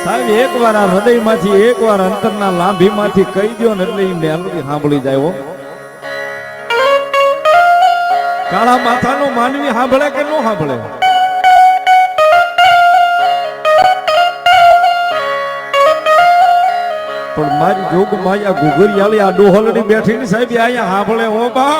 સાહેબ એકવાર આ હૃદયમાંથી એકવાર અંતરના લાંભીમાંથી કહી દો ને એટલે એ મેલડી સાંભળી જાય હો. કાળા માથાનો માનવી સાંભળે કે ન સાંભળે? પણ મારી જોગ માયા ઘુઘરિયાળી આ ડોહલડી બેઠી ને સાહેબ અહીંયા સાંભળે હો બા.